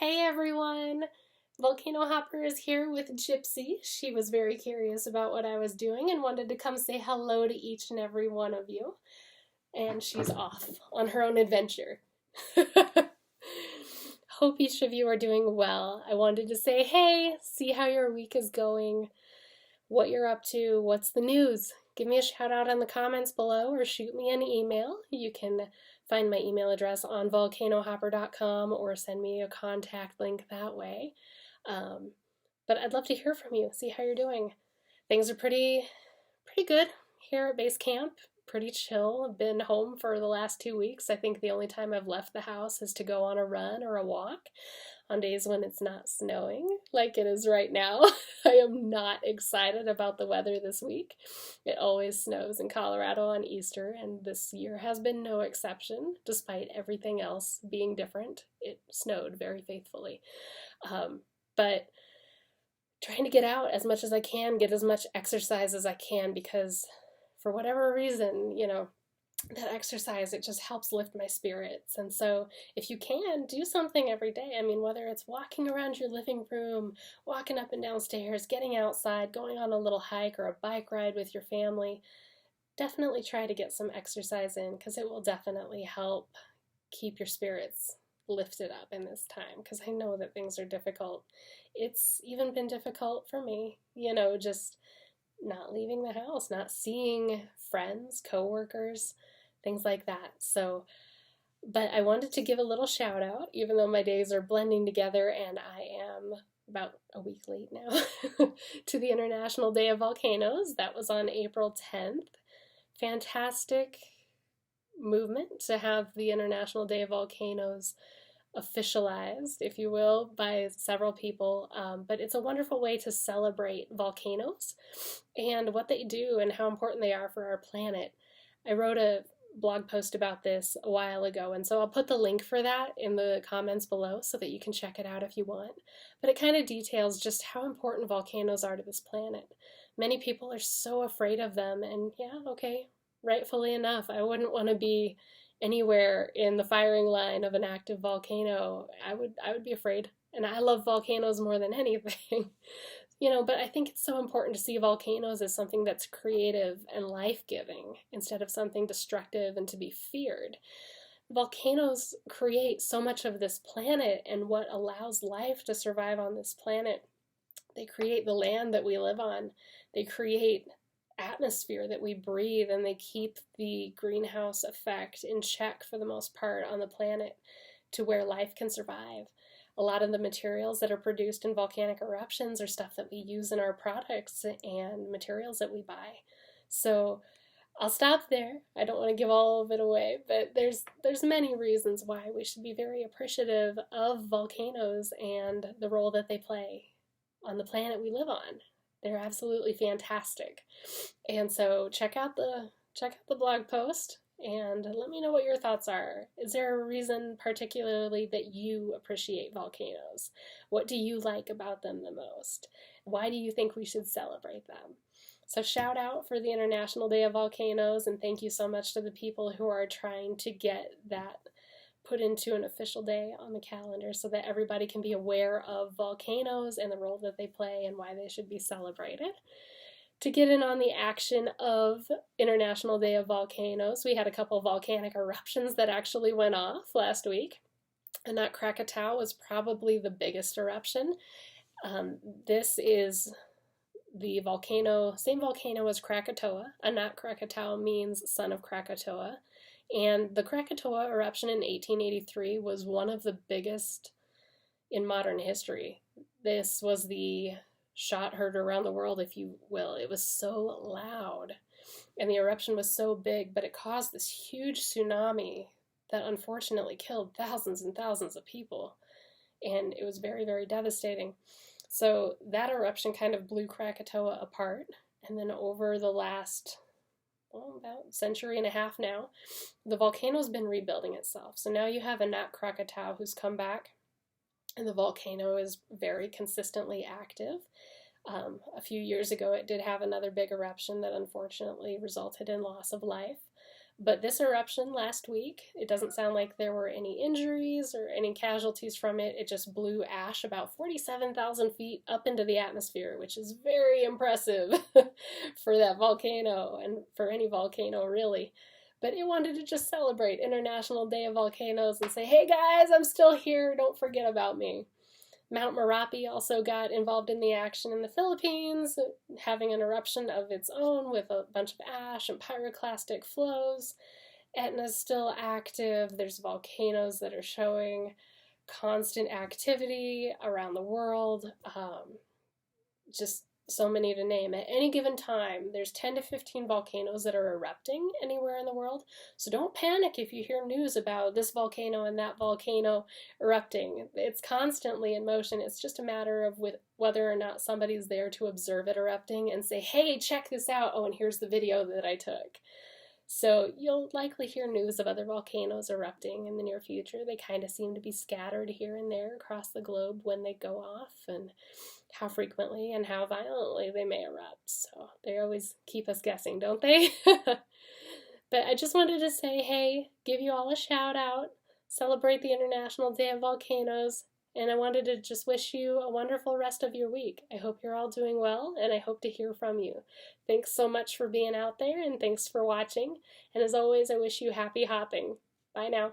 Hey everyone! Volcano Hopper is here with Gypsy. She was very curious about what I was doing and wanted to come say hello to each and every one of you. And she's off on her own adventure. Hope each of you are doing well. I wanted to say, hey, see how your week is going, what you're up to, what's the news. Give me a shout out in the comments below or shoot me an email. You can find my email address on volcanohopper.com or send me a contact link that way. But I'd love to hear from you, see how you're doing. Things are pretty good here at base camp. Pretty chill. I've been home for the last 2 weeks. I think the only time I've left the house is to go on a run or a walk on days when it's not snowing like it is right now. I am not excited about the weather this week. It always snows in Colorado on Easter, and this year has been no exception. Despite everything else being different, it snowed very faithfully. But trying to get out as much as I can, get as much exercise as I can, because for whatever reason, that exercise, it just helps lift my spirits. And so if you can, do something every day. I mean, whether it's walking around your living room, walking up and down stairs, getting outside, going on a little hike or a bike ride with your family, definitely try to get some exercise in, because it will definitely help keep your spirits lifted up in this time, because I know that things are difficult. It's even been difficult for me, just not leaving the house, not seeing friends, coworkers, things like that. So, but I wanted to give a little shout out, even though my days are blending together and I am about a week late now, to the International Day of Volcanoes. That was on April 10th. Fantastic movement to have the International Day of Volcanoes officialized, if you will, by several people. But it's a wonderful way to celebrate volcanoes and what they do and how important they are for our planet. I wrote a blog post about this a while ago, and so I'll put the link for that in the comments below so that you can check it out if you want. But it kind of details just how important volcanoes are to this planet. Many people are so afraid of them, and yeah, okay, rightfully enough, I wouldn't want to be anywhere in the firing line of an active volcano. I would be afraid. And I love volcanoes more than anything. But I think it's so important to see volcanoes as something that's creative and life-giving instead of something destructive and to be feared. Volcanoes create so much of this planet and what allows life to survive on this planet. They create the land that we live on. They create atmosphere that we breathe, and they keep the greenhouse effect in check for the most part on the planet to where life can survive. A lot of the materials that are produced in volcanic eruptions are stuff that we use in our products and materials that we buy. So I'll stop there. I don't want to give all of it away, but there's many reasons why we should be very appreciative of volcanoes and the role that they play on the planet we live on. They're absolutely fantastic. And so check out the blog post and let me know what your thoughts are. Is there a reason particularly that you appreciate volcanoes? What do you like about them the most? Why do you think we should celebrate them? So shout out for the International Day of Volcanoes, and thank you so much to the people who are trying to get that put into an official day on the calendar so that everybody can be aware of volcanoes and the role that they play and why they should be celebrated. To get in on the action of International Day of Volcanoes, we had a couple volcanic eruptions that actually went off last week. Anak Krakatau was probably the biggest eruption. This is the same volcano as Krakatoa. Anak Krakatau means son of Krakatoa. And the Krakatoa eruption in 1883 was one of the biggest in modern history. This was the shot heard around the world, if you will. It was so loud, and the eruption was so big, but it caused this huge tsunami that unfortunately killed thousands and thousands of people, and it was very, very devastating. So that eruption kind of blew Krakatoa apart, and then over the last about a century and a half now, the volcano's been rebuilding itself. So now you have Anak Krakatau who's come back, and the volcano is very consistently active. A few years ago, it did have another big eruption that unfortunately resulted in loss of life. But this eruption last week, it doesn't sound like there were any injuries or any casualties from it. It just blew ash about 47,000 feet up into the atmosphere, which is very impressive for that volcano and for any volcano, really. But it wanted to just celebrate International Day of Volcanoes and say, hey guys, I'm still here. Don't forget about me. Mount Merapi also got involved in the action in the Philippines, having an eruption of its own with a bunch of ash and pyroclastic flows. Etna's still active. There's volcanoes that are showing constant activity around the world. Just so many to name. At any given time, there's 10 to 15 volcanoes that are erupting anywhere in the world. So don't panic if you hear news about this volcano and that volcano erupting. It's constantly in motion. It's just a matter of whether or not somebody's there to observe it erupting and say, hey, check this out. Oh, and here's the video that I took. So you'll likely hear news of other volcanoes erupting in the near future. They kind of seem to be scattered here and there across the globe when they go off, and how frequently and how violently they may erupt. So they always keep us guessing, don't they? But I just wanted to say, hey, give you all a shout out, celebrate the International Day of Volcanoes, and I wanted to just wish you a wonderful rest of your week. I hope you're all doing well, and I hope to hear from you. Thanks so much for being out there, and thanks for watching. And as always, I wish you happy hopping. Bye now.